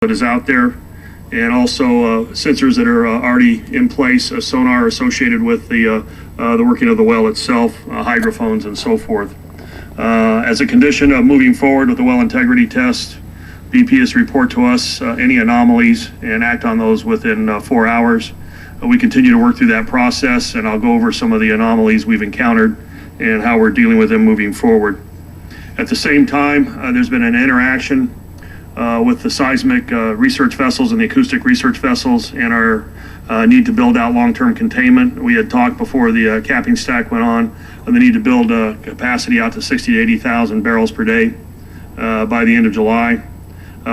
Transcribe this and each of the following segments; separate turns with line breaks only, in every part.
that is out there, and also sensors that are already in place, sonar associated with the working of the well itself, hydrophones and so forth. As a condition of moving forward with the well integrity test, BP is to report to us any anomalies and act on those within 4 hours. We continue to work through that process, and I'll go over some of the anomalies we've encountered and how we're dealing with them moving forward. At the same time, there's been an interaction with the seismic research vessels and the acoustic research vessels and our need to build out long-term containment. We had talked before the capping stack went on the need to build capacity out to 60 to 80,000 barrels per day by the end of July.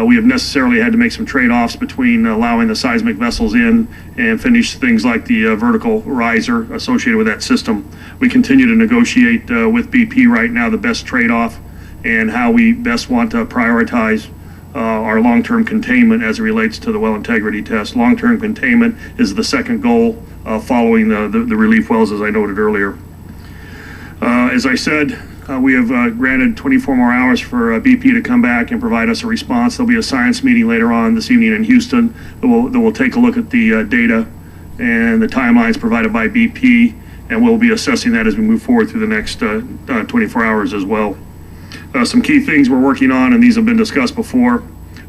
We have necessarily had to make some trade-offs between allowing the seismic vessels in and finish things like the vertical riser associated with that system. We continue to negotiate with BP right now the best trade-off and how we best want to prioritize our long-term containment as it relates to the well integrity test. Long-term containment is the second goal following the relief wells, as I noted earlier. As I said, we have granted 24 more hours for BP to come back and provide us a response. There'll be a science meeting later on this evening in Houston that will take a look at the data and the timelines provided by BP, and we'll be assessing that as we move forward through the next 24 hours as well. Some key things we're working on, and these have been discussed before.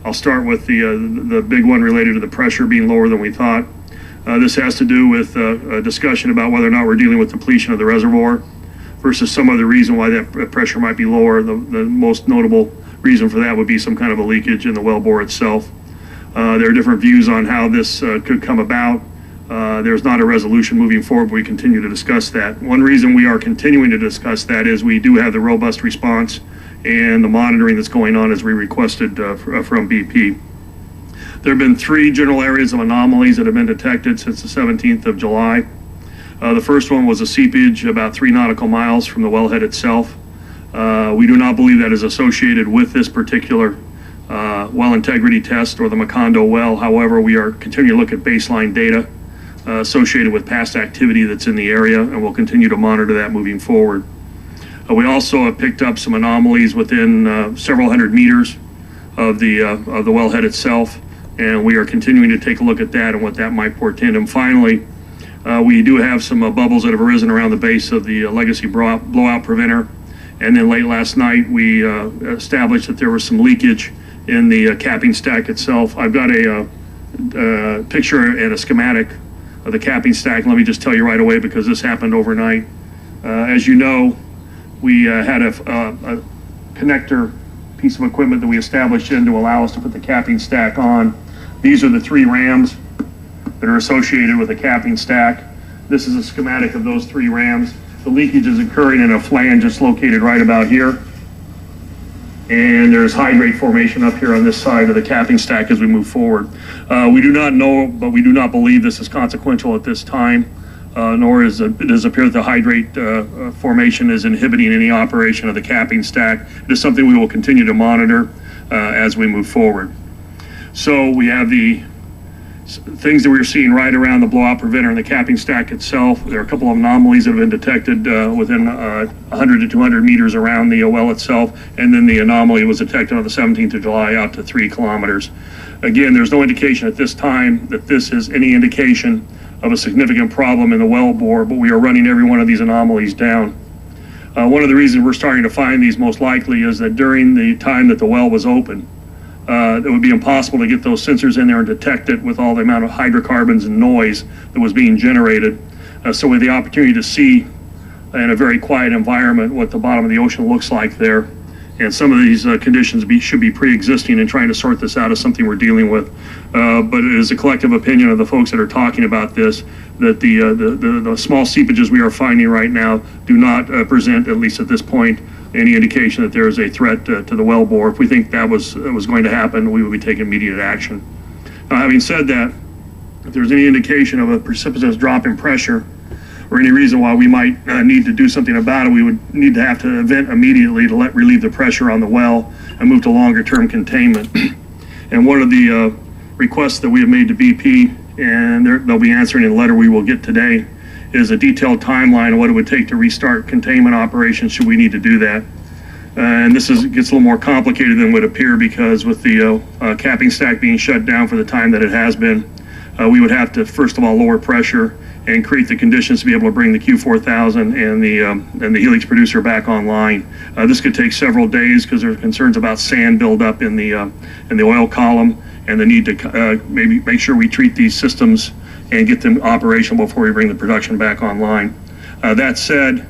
I'll start with the big one related to the pressure being lower than we thought. This has to do with a discussion about whether or not we're dealing with depletion of the reservoir versus some other reason why that pressure might be lower. The most notable reason for that would be some kind of a leakage in the wellbore itself. There are different views on how this could come about. There's not a resolution moving forward, but we continue to discuss that. One reason we are continuing to discuss that is we do have the robust response and the monitoring that's going on as we requested from BP. There have been 3 general areas of anomalies that have been detected since the 17th of July. The first one was a seepage about 3 nautical miles from the wellhead itself. We do not believe that is associated with this particular well integrity test or the Macondo well. However, we are continuing to look at baseline data associated with past activity that's in the area, and we'll continue to monitor that moving forward. We also have picked up some anomalies within several hundred meters of the wellhead itself, and we are continuing to take a look at that and what that might portend. And finally, we do have some bubbles that have arisen around the base of the legacy blowout preventer. And then late last night, we established that there was some leakage in the capping stack itself. I've got a picture and a schematic of the capping stack. Let me just tell you right away, because this happened overnight. As you know, we had a connector piece of equipment that we established in to allow us to put the capping stack on. These are the 3 rams that are associated with the capping stack. This is a schematic of those 3 rams. The leakage is occurring in a flange that's located right about here. And there's hydrate formation up here on this side of the capping stack as we move forward. We do not know, but we do not believe this is consequential at this time, nor does it appear that the hydrate formation is inhibiting any operation of the capping stack. It is something we will continue to monitor as we move forward. So we have the things that we're seeing right around the blowout preventer and the capping stack itself. There are a couple of anomalies that have been detected within 100 to 200 meters around the well itself, and then the anomaly was detected on the 17th of July out to 3 kilometers. Again, there's no indication at this time that this is any indication of a significant problem in the well bore, but we are running every one of these anomalies down. One of the reasons we're starting to find these most likely is that during the time that the well was open, it would be impossible to get those sensors in there and detect it with all the amount of hydrocarbons and noise that was being generated. So we had the opportunity to see in a very quiet environment what the bottom of the ocean looks like there. And some of these conditions should be pre-existing, and trying to sort this out is something we're dealing with. But it is a collective opinion of the folks that are talking about this that the small seepages we are finding right now do not present, at least at this point, any indication that there is a threat to the wellbore. If we think that was going to happen, we would be taking immediate action. Now, having said that, if there's any indication of a precipitous drop in pressure or any reason why we might need to do something about it, we would need to have to vent immediately to relieve the pressure on the well and move to longer term containment. And one of the requests that we have made to BP, and they'll be answering in a letter we will get today, is a detailed timeline of what it would take to restart containment operations should we need to do that. And this gets a little more complicated than would appear, because with the capping stack being shut down for the time that it has been, we would have to, first of all, lower pressure and create the conditions to be able to bring the Q4000 and the Helix producer back online. This could take several days because there are concerns about sand buildup in the oil column, and the need to maybe make sure we treat these systems and get them operational before we bring the production back online. That said,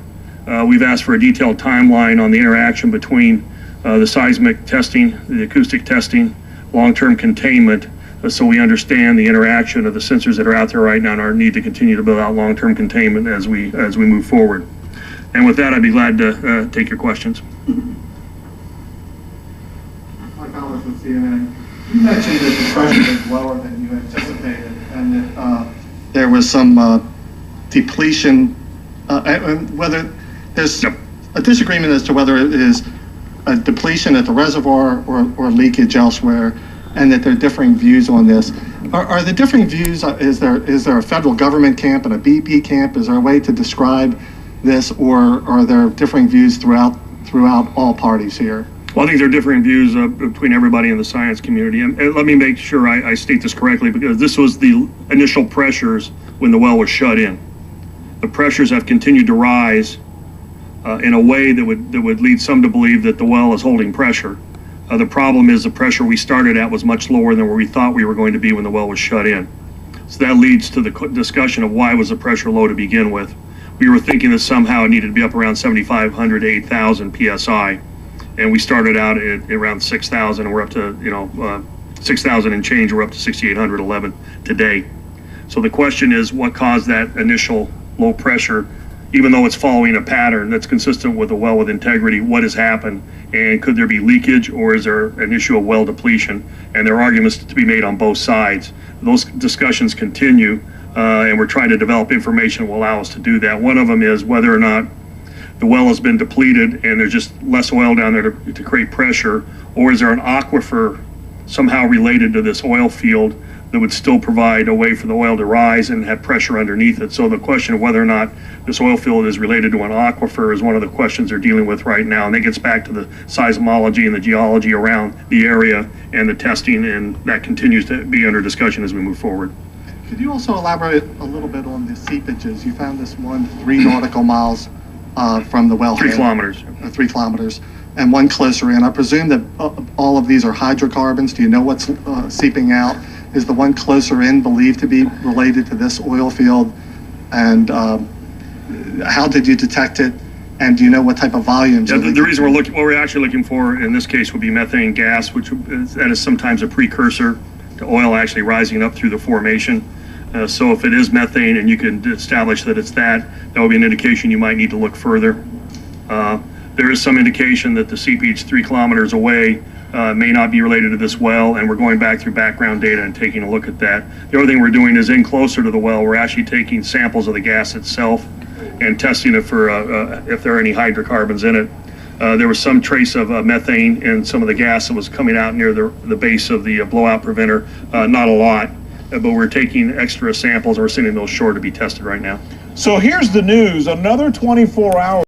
we've asked for a detailed timeline on the interaction between the seismic testing, the acoustic testing, long-term containment, so we understand the interaction of the sensors that are out there right now and our need to continue to build out long-term containment as we move forward. And with that, I'd be glad to take your questions.
Mike Collins with CNN. You mentioned that the pressure is lower than you anticipated, and that there was some depletion, and whether there's a disagreement as to whether it is a depletion at the reservoir or leakage elsewhere, and that there are differing views on this. Are the differing views, is there a federal government camp and a BP camp? Is there a way to describe this, or are there differing views throughout all parties here?
Well, I think there are differing views between everybody in the science community. And let me make sure I state this correctly, because this was the initial pressures when the well was shut in. The pressures have continued to rise in a way that would lead some to believe that the well is holding pressure. The problem is the pressure we started at was much lower than where we thought we were going to be when the well was shut in. So that leads to the discussion of why was the pressure low to begin with. We were thinking that somehow it needed to be up around 7,500 to 8,000 PSI. And we started out at around 6,000, and we're up to, 6,000 and change. We're up to 6,811 today. So the question is, what caused that initial low pressure? Even though it's following a pattern that's consistent with a well with integrity, what has happened? And could there be leakage, or is there an issue of well depletion? And there are arguments to be made on both sides. Those discussions continue, and we're trying to develop information that will allow us to do that. One of them is whether or not the well has been depleted and there's just less oil down there to create pressure, or is there an aquifer somehow related to this oil field that would still provide a way for the oil to rise and have pressure underneath it. So the question of whether or not this oil field is related to an aquifer is one of the questions they're dealing with right now. And that gets back to the seismology and the geology around the area and the testing, and that continues to be under discussion as we move forward.
Could you also elaborate a little bit on the seepages? You found this one 3 nautical miles from the wellhead.
3 kilometers.
3 kilometers. And one closer in. I presume that all of these are hydrocarbons. Do you know what's seeping out? Is the one closer in believed to be related to this oil field? And how did you detect it? And do you know what type of volumes?
Yeah, the reason what we're actually looking for in this case would be methane gas, that is sometimes a precursor to oil actually rising up through the formation. So if it is methane and you can establish that it's that would be an indication you might need to look further. There is some indication that the seepage 3 kilometers away may not be related to this well, and we're going back through background data and taking a look at that. The other thing we're doing is in closer to the well, we're actually taking samples of the gas itself and testing it for if there are any hydrocarbons in it. There was some trace of methane in some of the gas that was coming out near the base of the blowout preventer. Not a lot, but we're taking extra samples and we're sending those shore to be tested right now.
So here's the news. Another 24 hours.